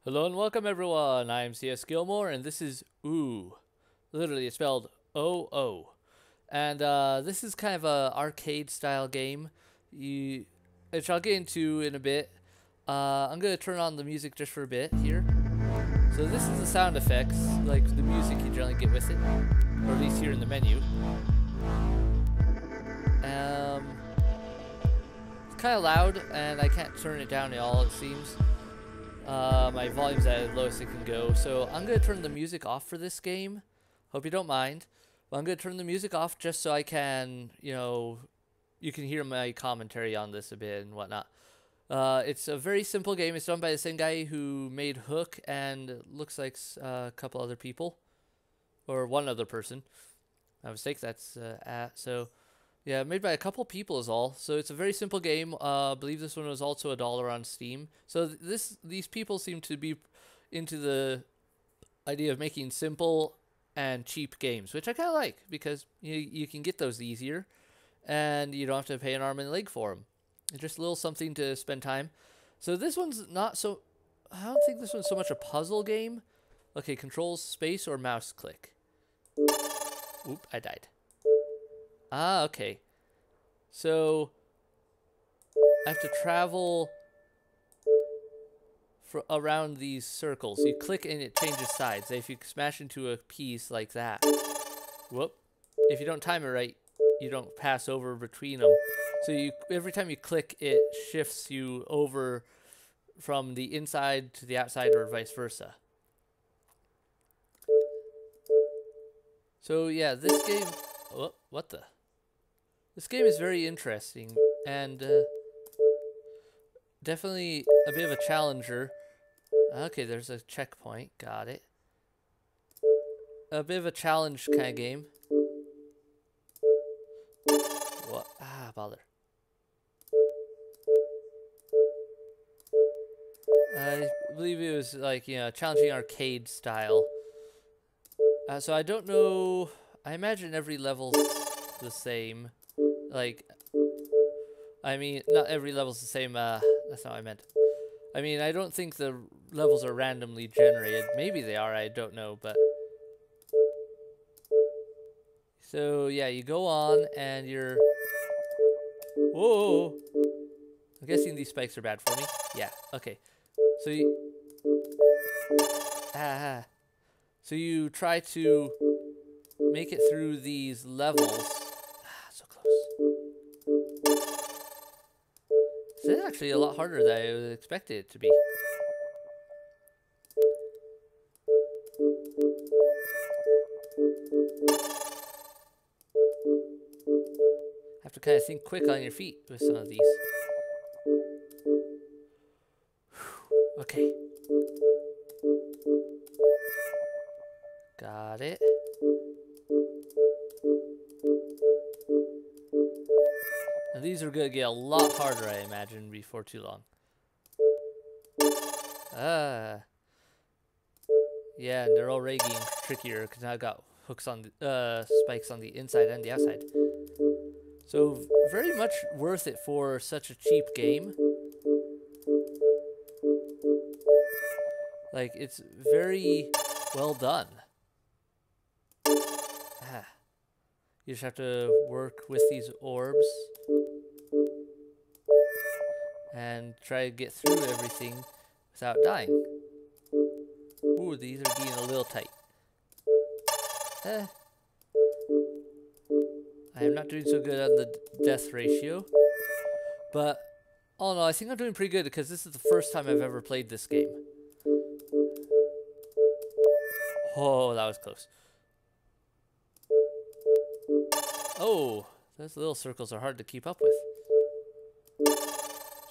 Hello and welcome everyone, I'm CSGilmore and this is OO. Literally it's spelled O-O. And this is kind of a arcade style game, which I'll get into in a bit. I'm going to turn on the music just for a bit here. So this is the sound effects, like the music you generally get with it, or at least here in the menu. It's kind of loud and I can't turn it down at all, it seems. My volume's at the lowest it can go, so I'm going to turn the music off for this game. Hope you don't mind. But I'm going to turn the music off just so I can, you can hear my commentary on this a bit and whatnot. It's a very simple game. It's done by the same guy who made Hook and looks like a couple other people. Or one other person. My mistake, that's so... Yeah, made by a couple people is all. So it's a very simple game. I believe this one was also $1 on Steam. So these people seem to be into the idea of making simple and cheap games, which I kind of like because you can get those easier and you don't have to pay an arm and a leg for them. It's just a little something to spend time. So this one's not so... I don't think this one's so much a puzzle game. Okay, controls space or mouse click. Oop, I died. Ah, okay. So I have to travel around these circles. You click and it changes sides. If you smash into a piece like that, whoop. If you don't time it right, you don't pass over between them. So every time you click, it shifts you over from the inside to the outside or vice versa. So yeah, this game... Oh, what the... This game is very interesting and definitely a bit of a challenger. Okay, there's a checkpoint. Got it. A bit of a challenge kind of game. What? Ah, bother. I believe it was like, challenging arcade style. So I don't know. I imagine every level's the same. Like, I mean, not every level's the same, that's not what I meant. I mean, I don't think the levels are randomly generated. Maybe they are, I don't know, but... So, yeah, you go on, and you're... Whoa! I'm guessing these spikes are bad for me. Yeah, okay. So you... So you try to make it through these levels. This is actually a lot harder than I expected it to be. Have to kind of think quick on your feet with some of these. Okay. Got it. Now these are going to get a lot harder, I imagine, before too long. Yeah, and they're already getting trickier because now I got hooks on the spikes on the inside and the outside. So very much worth it for such a cheap game. Like, it's very well done. You just have to work with these orbs and try to get through everything without dying. Ooh, these are getting a little tight. I am not doing so good on the death ratio, but all in all, I think I'm doing pretty good because this is the first time I've ever played this game. Oh, that was close. Oh, those little circles are hard to keep up with.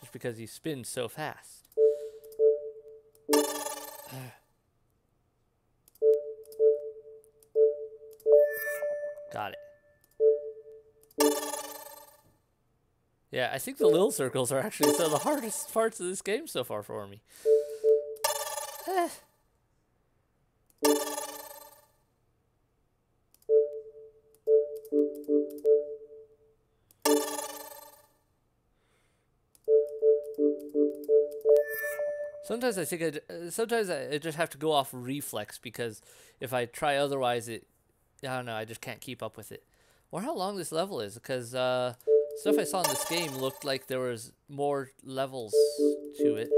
Just because you spin so fast. Got it. Yeah, I think the little circles are actually some of the hardest parts of this game so far for me. Sometimes I think sometimes I just have to go off reflex, because if I try otherwise, I don't know, I just can't keep up with it. Or how long this level is, because stuff I saw in this game looked like there was more levels to it.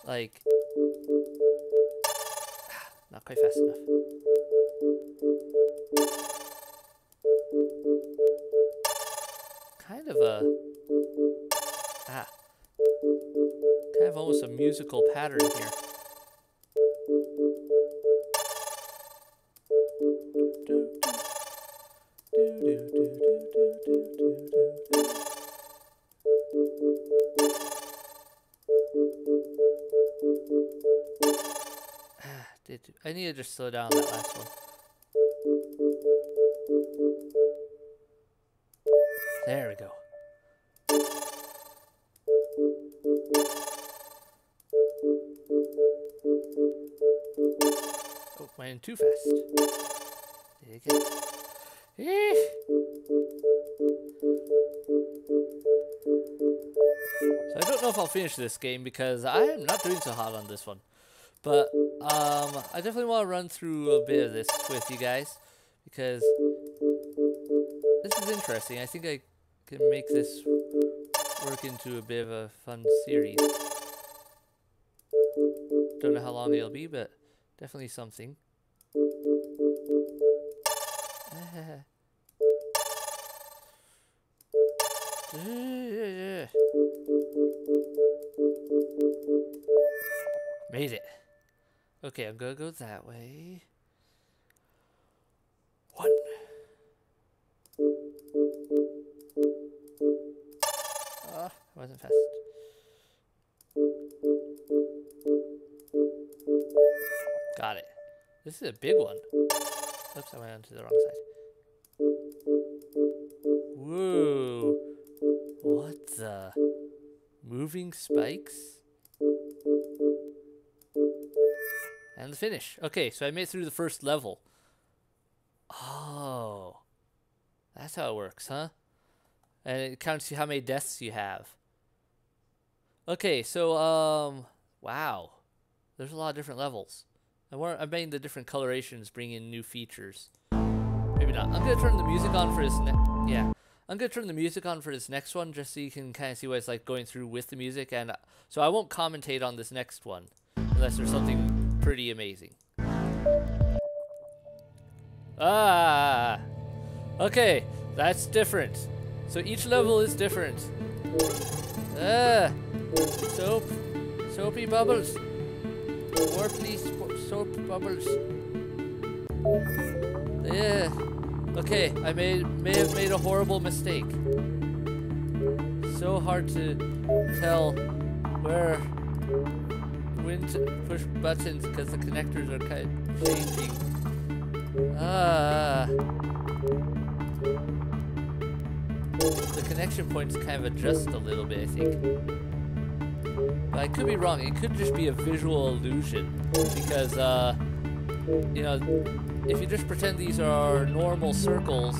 Like, not quite fast enough. Kind of a kind of almost a musical pattern here. I need to just slow down that last one. There we go. Oh, went in too fast. There you go. So I don't know if I'll finish this game because I am not doing so hot on this one. But I definitely want to run through a bit of this with you guys because this is interesting. I think I can make this work into a bit of a fun series. Don't know how long it'll be, but definitely something. Made it. Okay, I'm gonna go that way. One. Wasn't fast. Got it. This is a big one. Oops, I went onto the wrong side. Whoa. What the? Moving spikes? And the finish. Okay, so I made it through the first level. Oh. That's how it works, huh? And it counts how many deaths you have. Okay, so, wow. There's a lot of different levels. I'm making the different colorations bring in new features. Maybe not. I'm gonna turn the music on for this I'm gonna turn the music on for this next one just so you can kind of see what it's like going through with the music, and so I won't commentate on this next one unless there's something pretty amazing. Okay, that's different. So each level is different. Soapy bubbles. More please, soap bubbles. Yeah. Okay, I may have made a horrible mistake. So hard to tell when to push buttons because the connectors are kind of changing. The connection points kind of adjust a little bit, I think. But I could be wrong. It could just be a visual illusion because, you know, if you just pretend these are normal circles,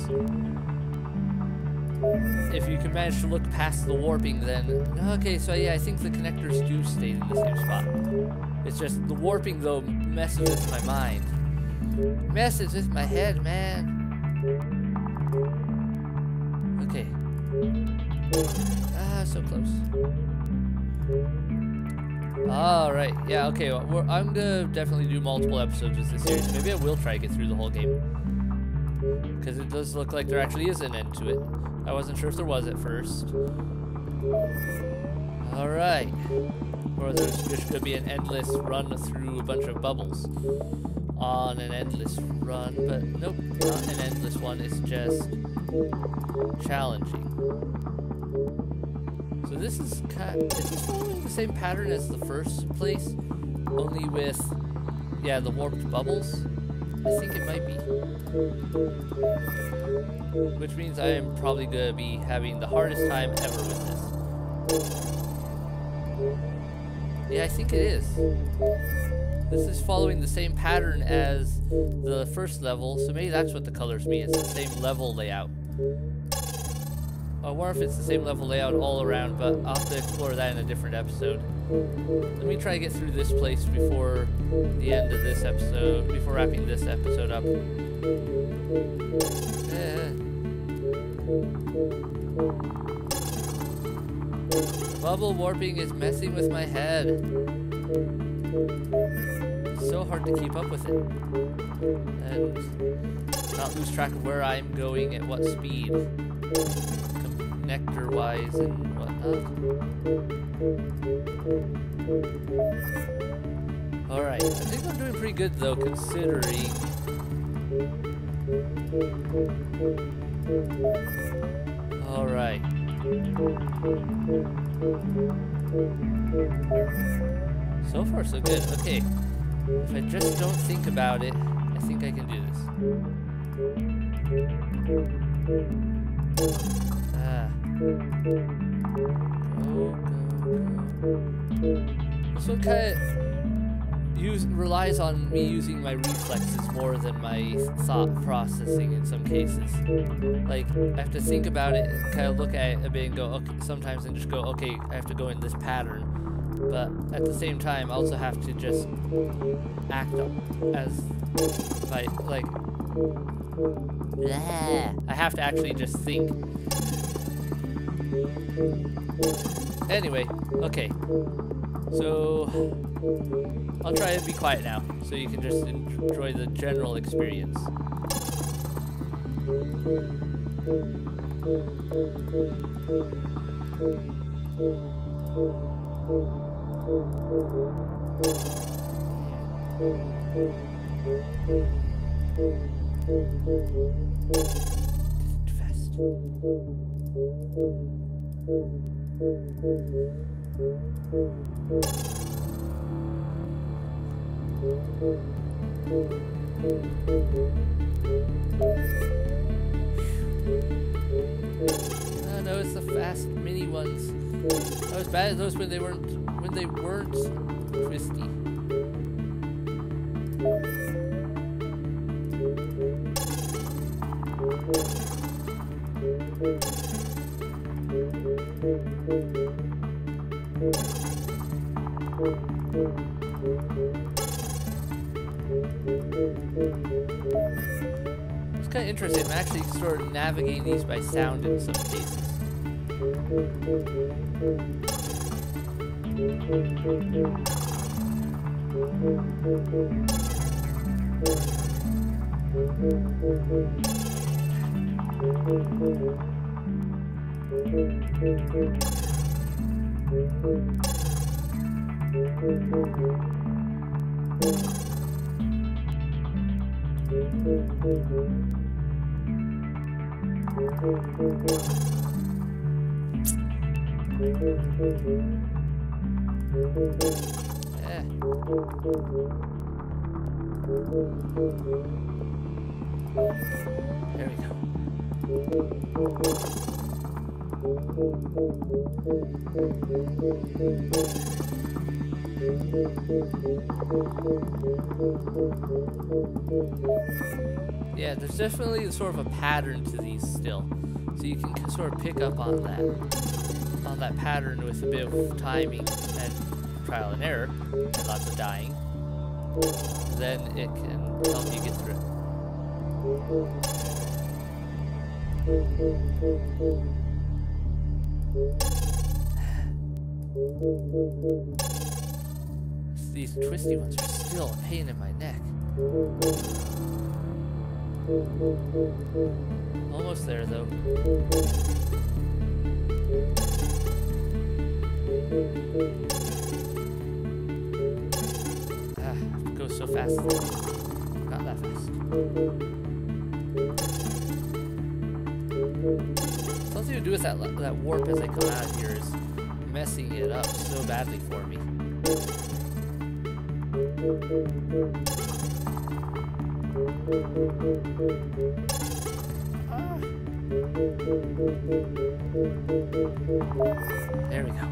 if you can manage to look past the warping, then okay. So yeah, I think the connectors do stay in the same spot. It's just the warping though messes with my mind, messes with my head, man. Okay. So close. Alright, yeah, okay, well, I'm gonna definitely do multiple episodes of this series. Maybe I will try to get through the whole game. Because it does look like there actually is an end to it. I wasn't sure if there was at first. Alright. Or there's just gonna be an endless run through a bunch of bubbles. On an endless run, but nope, not an endless one, it's just challenging. So this is is this following the same pattern as the first place? Only with, yeah, the warped bubbles? I think it might be. Which means I am probably going to be having the hardest time ever with this. Yeah, I think it is. This is following the same pattern as the first level, so maybe that's what the colors mean. It's the same level layout. I wonder if it's the same level layout all around, but I'll have to explore that in a different episode. Let me try to get through this place before the end of this episode, before wrapping this episode up. Bubble warping is messing with my head. It's so hard to keep up with it. And not lose track of where I'm going at what speed. Connector-wise and whatnot. Alright, I think I'm doing pretty good though, considering... Alright. So far so good. Okay. If I just don't think about it, I think I can do this. This one kind of relies on me using my reflexes more than my thought processing in some cases. Like, I have to think about it and kind of look at it a bit and go, okay, sometimes and just go, okay, I have to go in this pattern. But at the same time, I also have to just act as if I, like, I have to actually just think. Anyway, okay. So, I'll try to be quiet now, so you can just enjoy the general experience. Fast. Oh no, it's the fast mini ones. I was bad at those when they weren't twisty. It's kind of interesting. I'm actually sort of navigating these by sound in some cases. There we go. Yeah, there's definitely sort of a pattern to these still, so you can sort of pick up on that pattern with a bit of timing and trial and error, and lots of dying. Then it can help you get through it. These twisty ones are still a pain in my neck. Almost there though. It goes so fast. Not that fast. Something to do with that warp as I come out of here is messing it up so badly for me. There we go.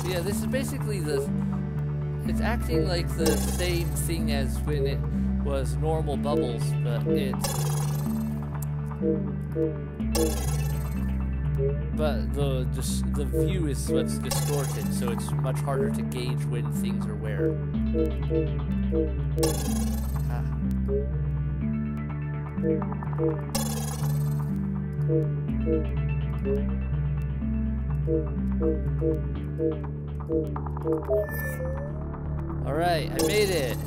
Yeah, this is basically it's acting like the same thing as when was normal bubbles, but the view is what's distorted, so it's much harder to gauge when things are where. Alright, I made it!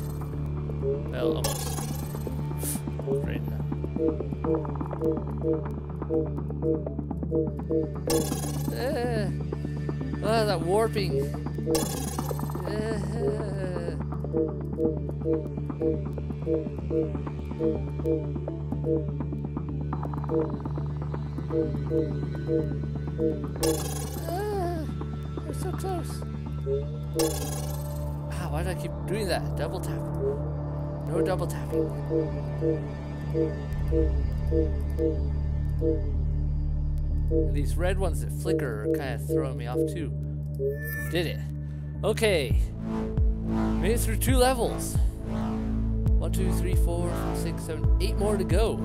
Well, almost. Right now. That warping! We're so close! Why do I keep doing that? Double tap. No double tapping. And these red ones that flicker are kind of throwing me off too. Did it. Okay. Made it through 2 levels. 1, 2, 3, 4, 5, 6, 7, 8 more to go.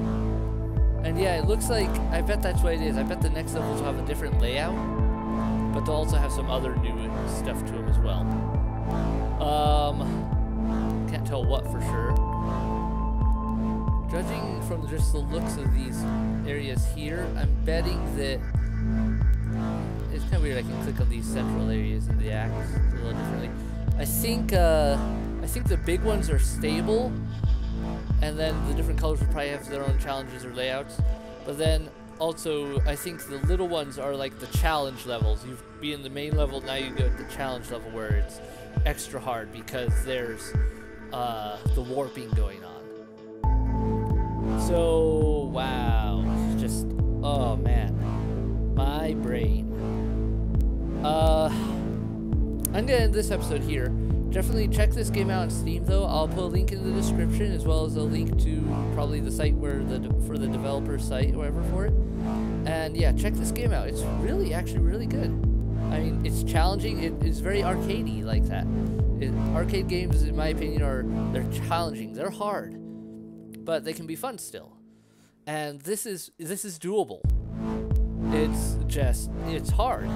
And yeah, it looks like, I bet that's what it is. I bet the next levels will have a different layout, but they'll also have some other new stuff to them as well. Can't tell what for sure. Judging from just the looks of these areas here, I'm betting that it's kind of weird. I can click on these central areas in the axe a little differently. I think the big ones are stable, and then the different colors will probably have their own challenges or layouts. But then also, I think the little ones are like the challenge levels. You've been in the main level, now you go to the challenge level where it's extra hard because there's the warping going on. So, wow. Just, oh man. My brain. I'm gonna end this episode here. Definitely check this game out on Steam though. I'll put a link in the description as well as a link to probably the site where for the developer site or whatever for it. And yeah, check this game out. It's really, actually really good. I mean, it's challenging. It's very arcadey like that. Arcade games, in my opinion, they're challenging. They're hard, but they can be fun still. And this is doable. It's hard.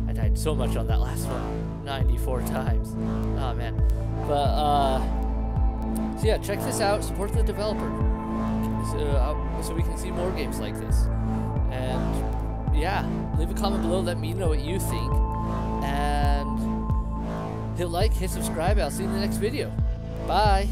I died so much on that last one, 94 times. Oh man. But so yeah, check this out. Support the developer, so we can see more games like this. And yeah, leave a comment below. Let me know what you think. And hit like, hit subscribe. I'll see you in the next video. Bye.